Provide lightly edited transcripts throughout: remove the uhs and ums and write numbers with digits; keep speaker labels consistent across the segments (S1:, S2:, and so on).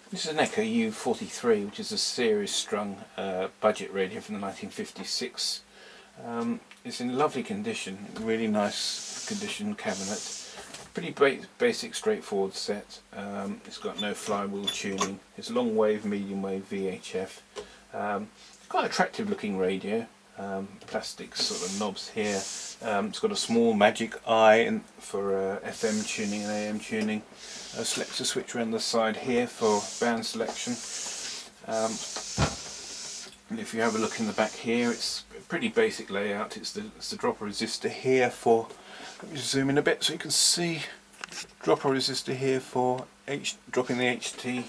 S1: This is an EKCO U243, which is a series strung budget radio from the 1956. It's in lovely condition, really nice condition cabinet. Pretty basic, straightforward set. It's got no flywheel tuning. It's long wave, medium wave, VHF. Quite attractive looking radio. Plastic sort of knobs here. It's got a small magic eye for FM tuning and AM tuning. A selector switch around the side here for band selection. And if you have a look in the back here, it's a pretty basic layout. It's the dropper resistor here for, let me zoom in a bit so you can see, dropper resistor here for dropping the HT.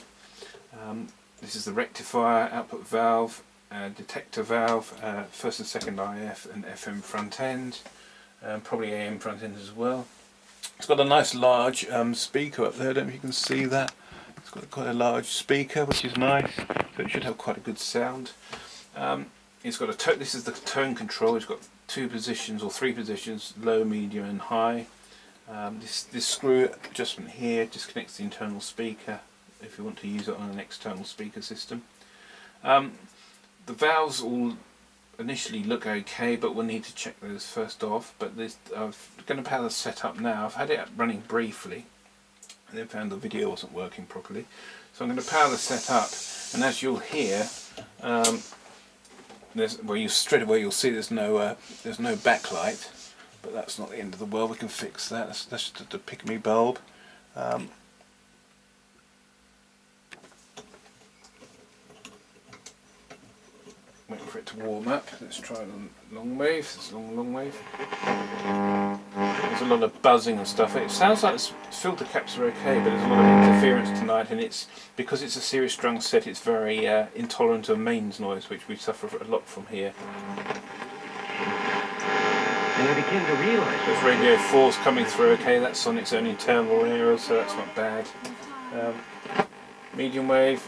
S1: This is the rectifier, output valve, detector valve, first and second IF and FM front end, probably AM front end as well. It's got a nice large speaker up there, I don't know if you can see that. It's got quite a large speaker, which is nice, so it should have quite a good sound. It's got this is the tone control. It's got 2 positions or 3 positions, low, medium and high. This screw adjustment here disconnects the internal speaker if you want to use it on an external speaker system. The valves all initially look okay, but we'll need to check those first off. But I'm going to power the setup now. I've had it up running briefly and then found the video wasn't working properly, so I'm going to power the setup, and as you'll hear, straight away you'll see there's no backlight, but that's not the end of the world. We can fix that. That's just a pygmy bulb. Waiting for it to warm up. Let's try the long wave. It's long wave. There's a lot of buzzing and stuff. It sounds like the filter caps are okay, but there's a lot of interference tonight, and it's because it's a series strung set. It's very intolerant of mains noise, which we suffer a lot from here.
S2: And I begin to realise
S1: this radio 4's coming through okay. That's on its own internal error, so that's not bad. Medium wave.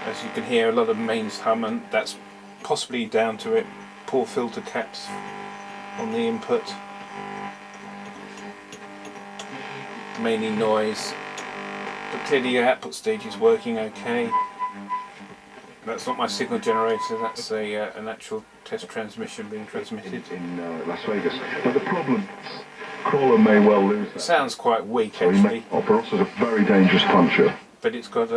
S1: As you can hear, a lot of mains hum, and that's possibly down to it. Poor filter caps on the input. Mainly noise, but clearly your output stage is working okay. That's not my signal generator, that's an actual test transmission being transmitted.
S3: In Las Vegas. But the problem is, caller may well lose that.
S1: It sounds quite weak actually.
S3: Operos is a very dangerous puncher.
S1: But it's got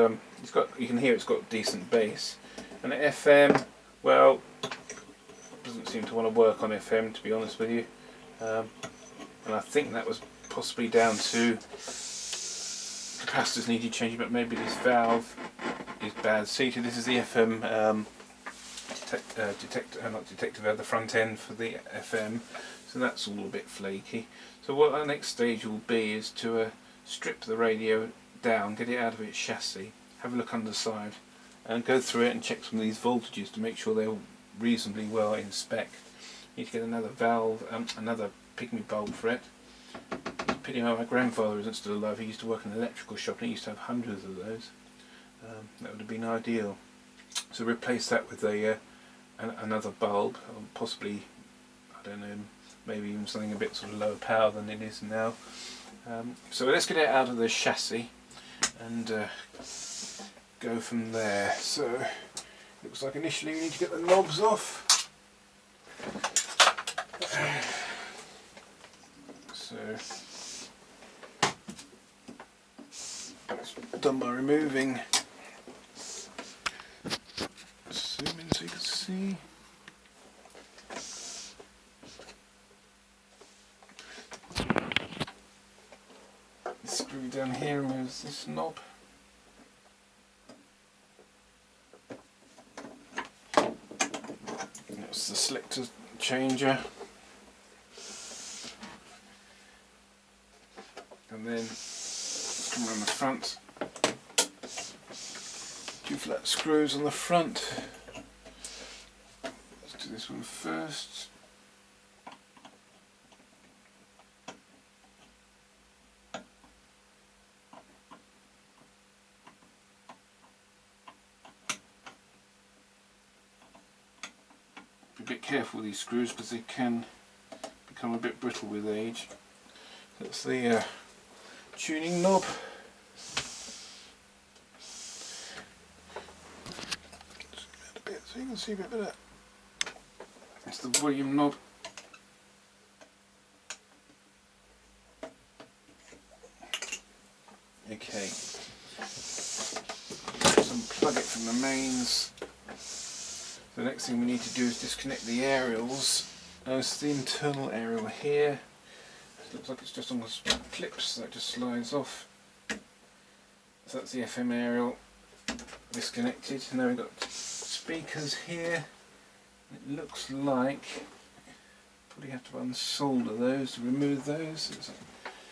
S1: you can hear it's got decent bass. And at FM, well, doesn't seem to want to work on FM, to be honest with you. And I think that was possibly down to capacitors needed changing, but maybe this valve is bad seated. This is the FM not detector valve, the front end for the FM, so that's all a bit flaky. So what our next stage will be is to strip the radio down, get it out of its chassis, have a look underside, and go through it and check some of these voltages to make sure they're reasonably well in spec. Need to get another valve, another pygmy bulb for it. It's a pity my grandfather isn't still alive. He used to work in an electrical shop and he used to have hundreds of those. That would have been ideal. So replace that with another bulb, or possibly, I don't know, maybe even something a bit sort of lower power than it is now. So let's get it out of the chassis and go from there. So looks like initially we need to get the knobs off. So it's done by removing, zoom in so you can see. The screw down here removes this knob. That's the selector changer. And then come around the front. 2 flat screws on the front. Let's do this one first. Be a bit careful with these screws because they can become a bit brittle with age. That's the tuning knob. A bit so you can see a bit better. It's the volume knob. Okay. So unplug it from the mains. The next thing we need to do is disconnect the aerials. There's the internal aerial here. It looks like it's just on the clips that just slides off. So that's the FM aerial disconnected. Now we've got speakers here. It looks like probably have to unsolder those to remove those.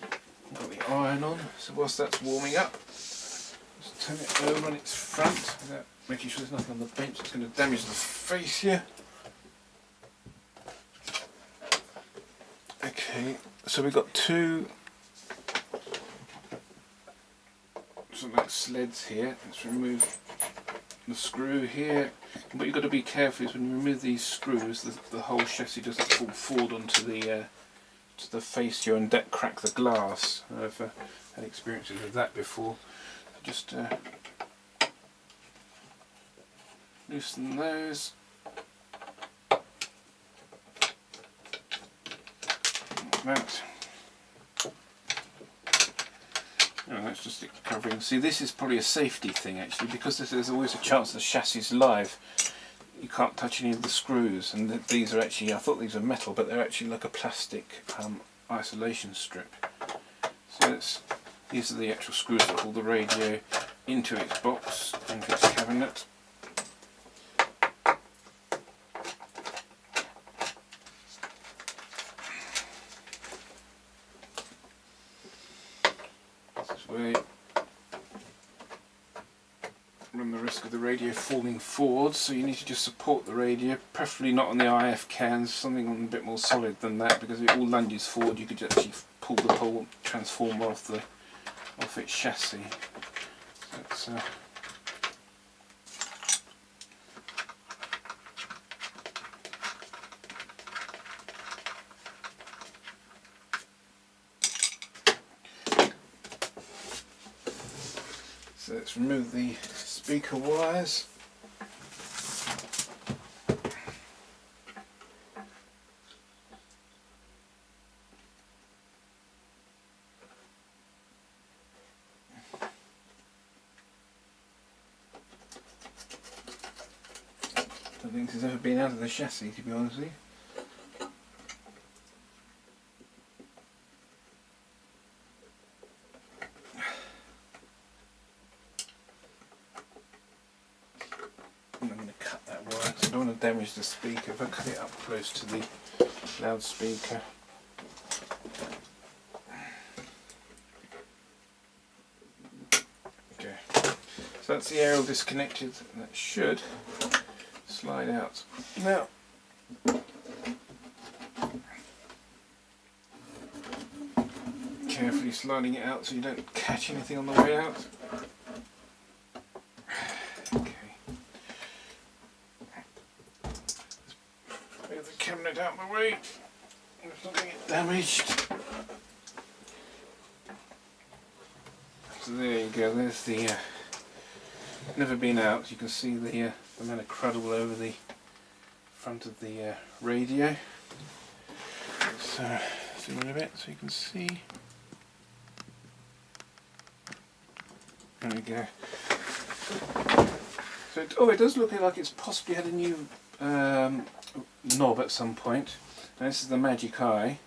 S1: I've got the iron on, so whilst that's warming up, just turn it over on its front without making sure there's nothing on the bench that's going to damage the fascia. Okay, so we've got two sort of like sleds here. Let's remove the screw here. And what you've got to be careful is when you remove these screws, the whole chassis doesn't fall forward onto the fascia and crack the glass. I've had experiences with that before. Just loosen those. Like that. Oh, that's just it covering. See, this is probably a safety thing actually, because there's always a chance the chassis is live. You can't touch any of the screws, and these are actually, I thought these were metal, but they're actually like a plastic isolation strip. So these are the actual screws that hold the radio into its box, into its cabinet. This way, run the risk of the radio falling forward, so you need to just support the radio, preferably not on the IF cans, something a bit more solid than that, because if it all lunges forward you could actually pull the whole transformer off its chassis. That's, so let's remove the speaker wires. I don't think this has ever been out of the chassis, to be honest with you. I'm going to cut that wire because I don't want to damage the speaker. If I cut it up close to the loudspeaker. Okay, so that's the aerial disconnected, and that should slide out. Now, carefully sliding it out so you don't catch anything on the way out. Okay. Let's move the cabinet out of the way. It's not going to get damaged. So there you go, there's the never been out. You can see the amount of cradle over the front of the radio. So zoom in a bit so you can see. There we go. So it does look like it's possibly had a new knob at some point. Now this is the Magic Eye.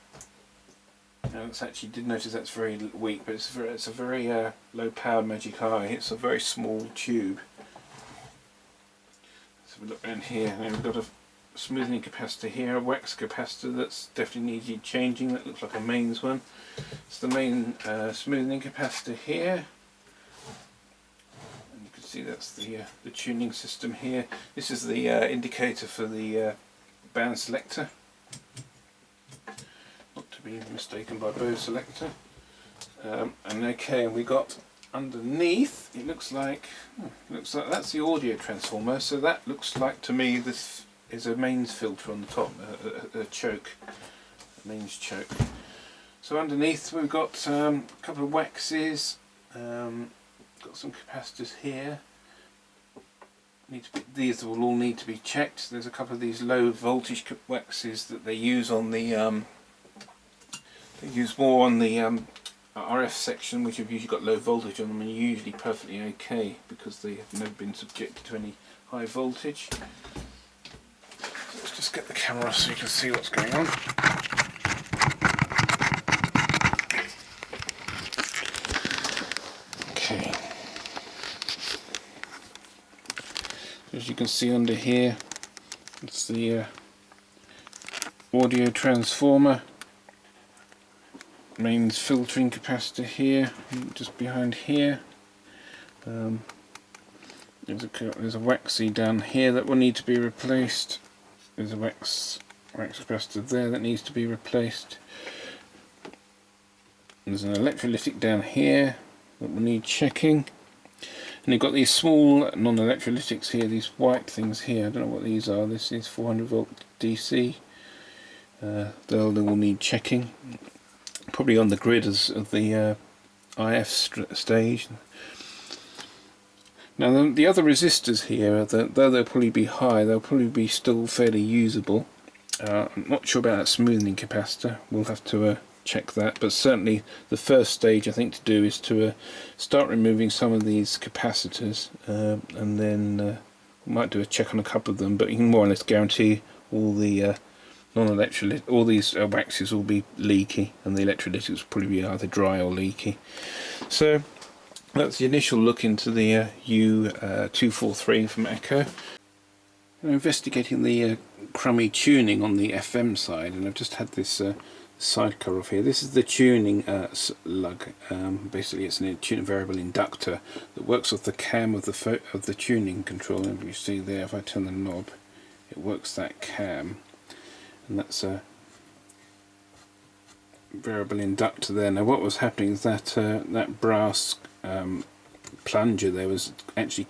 S1: Now it's actually, did notice that's very weak, but it's a very low powered Magic Eye. It's a very small tube. So we look around here, and we've got a smoothing capacitor here, a wax capacitor that's definitely needed changing. That looks like a mains one. It's the main smoothing capacitor here. And you can see that's the tuning system here. This is the indicator for the band selector. Not to be mistaken by Bose selector. And okay, we got underneath, it looks like that's the audio transformer, so that looks like to me this is a mains filter on the top, a choke, a mains choke. So underneath we've got a couple of waxes, got some capacitors here. These will all need to be checked. There's a couple of these low voltage waxes that they use on the they use more on the RF section, which have usually got low voltage on them, and are usually perfectly okay because they have never been subjected to any high voltage. So let's just get the camera so you can see what's going on. Okay. As you can see under here, it's the audio transformer, mains filtering capacitor here, just behind here. There's a waxy down here that will need to be replaced. There's a wax capacitor there that needs to be replaced. There's an electrolytic down here that will need checking. And you've got these small non-electrolytics here, these white things here. I don't know what these are. This is 400 volt DC. They will need checking. Probably on the grid of the IF stage. Now the other resistors here, though they'll probably be high, they'll probably be still fairly usable. I'm not sure about that smoothing capacitor. We'll have to check that, but certainly the first stage I think to do is to start removing some of these capacitors, and then we might do a check on a couple of them, but you can more or less guarantee all the non-electrolytic, all these waxes will be leaky, and the electrolytics will probably be either dry or leaky. So that's the initial look into the U243 from EKCO. I'm investigating the crummy tuning on the FM side, and I've just had this sidecar off here. This is the tuning lug. Basically it's a tuning variable inductor that works off the cam of the tuning controller. You see there, if I turn the knob, it works that cam, and that's a variable inductor there. Now what was happening is that that brass plunger there was actually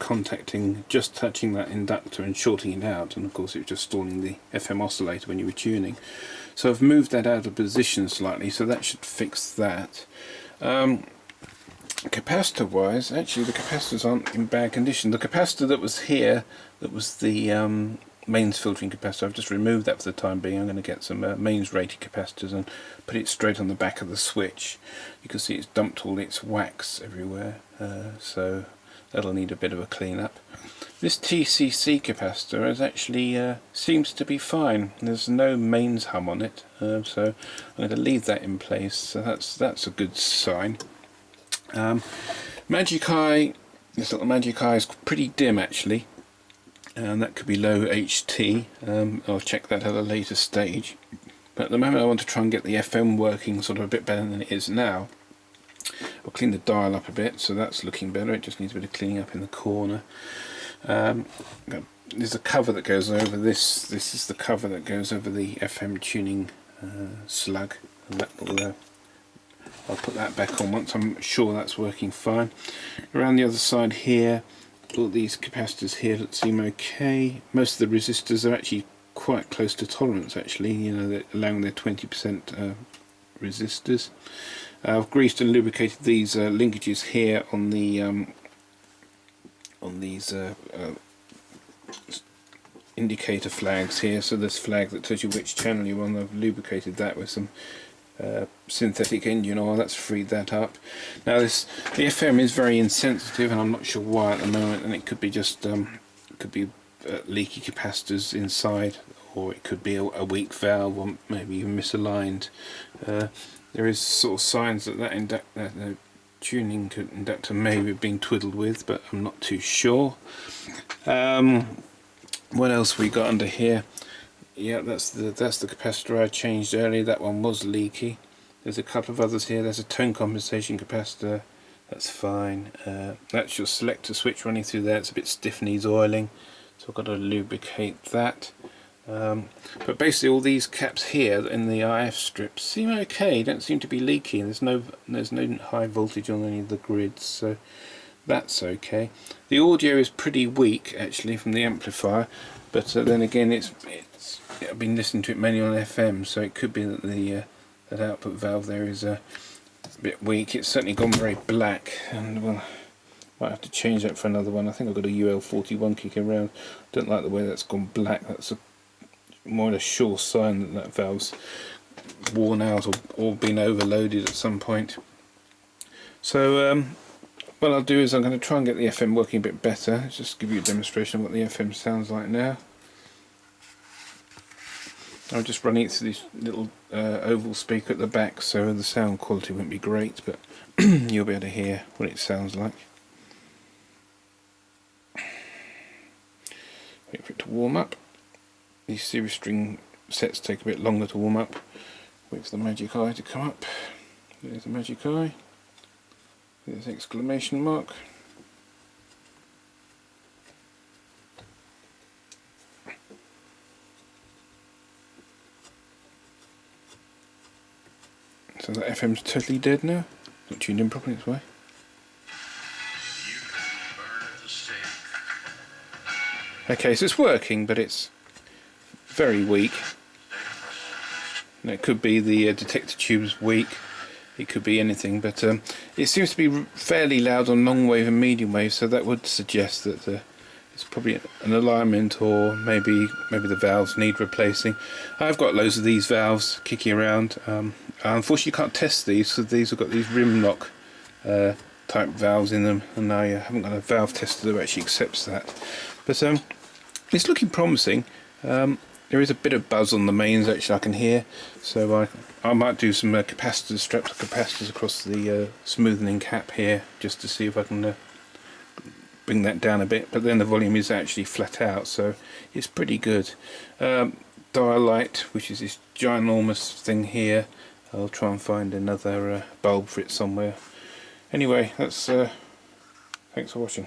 S1: just touching that inductor and shorting it out, and of course it was just stalling the FM oscillator when you were tuning. So I've moved that out of position slightly, so that should fix that. Capacitor wise, actually the capacitors aren't in bad condition. The capacitor that was here, that was the mains filtering capacitor, I've just removed that for the time being. I'm going to get some mains rated capacitors and put it straight on the back of the switch. You can see it's dumped all its wax everywhere, so that'll need a bit of a clean up. This TCC capacitor is actually seems to be fine. There's no mains hum on it, so I'm going to leave that in place. So that's a good sign. Magic Eye, this little Magic Eye is pretty dim actually, and that could be low HT. I'll check that at a later stage. But at the moment I want to try and get the FM working sort of a bit better than it is now. I'll clean the dial up a bit, so that's looking better. It just needs a bit of cleaning up in the corner. There's a cover that goes over this. This is the cover that goes over the FM tuning slug, and that will, I'll put that back on once I'm sure that's working fine. Around the other side here, all these capacitors here that seem okay. Most of the resistors are actually quite close to tolerance actually, you know, they're allowing their 20% resistors. I've greased and lubricated these linkages here on the on these indicator flags here. So this flag that tells you which channel you're on, I've lubricated that with some synthetic engine oil. That's freed that up. Now the FM is very insensitive, and I'm not sure why at the moment, and it could be just leaky capacitors inside, or it could be a weak valve, or maybe even misaligned. There is sort of signs that that tuning inductor may have been twiddled with, but I'm not too sure. What else we got under here? Yeah, that's the capacitor I changed earlier. That one was leaky. There's a couple of others here. There's a tone compensation capacitor. That's fine. That's your selector switch running through there. It's a bit stiff, needs oiling, so I've got to lubricate that. But basically all these caps here in the IF strips seem okay, don't seem to be leaky. There's no high voltage on any of the grids, so that's okay. The audio is pretty weak actually from the amplifier, but then again I've been listening to it mainly on FM, so it could be that that output valve there is a bit weak. It's certainly gone very black, and well, might have to change that for another one. I think I've got a UL41 kicking around. Don't like the way that's gone black. That's more a sure sign that that valve's worn out or been overloaded at some point. So what I'll do is I'm going to try and get the FM working a bit better. Just give you a demonstration of what the FM sounds like now. I'm just running it through this little oval speaker at the back, so the sound quality won't be great, but you'll be able to hear what it sounds like. Wait for it to warm up. These series string sets take a bit longer to warm up. Wait for the magic eye to come up. There's the magic eye. There's the exclamation mark. So that FM's totally dead now. Not tuned in properly this way. Okay, so it's working, but it's very weak. And it could be the detector tube's weak. It could be anything, but it seems to be fairly loud on long wave and medium wave, so that would suggest that it's probably an alignment, or maybe the valves need replacing. I've got loads of these valves kicking around. Unfortunately, you can't test these, so these have got these rim lock type valves in them, and I haven't got a valve tester that actually accepts that. But it's looking promising. There is a bit of buzz on the mains actually I can hear, so I might do some capacitors, straps of capacitors across the smoothening cap here, just to see if I can bring that down a bit. But then the volume is actually flat out, so it's pretty good. Dial light, which is this ginormous thing here. I'll try and find another bulb for it somewhere. Anyway, that's thanks for watching.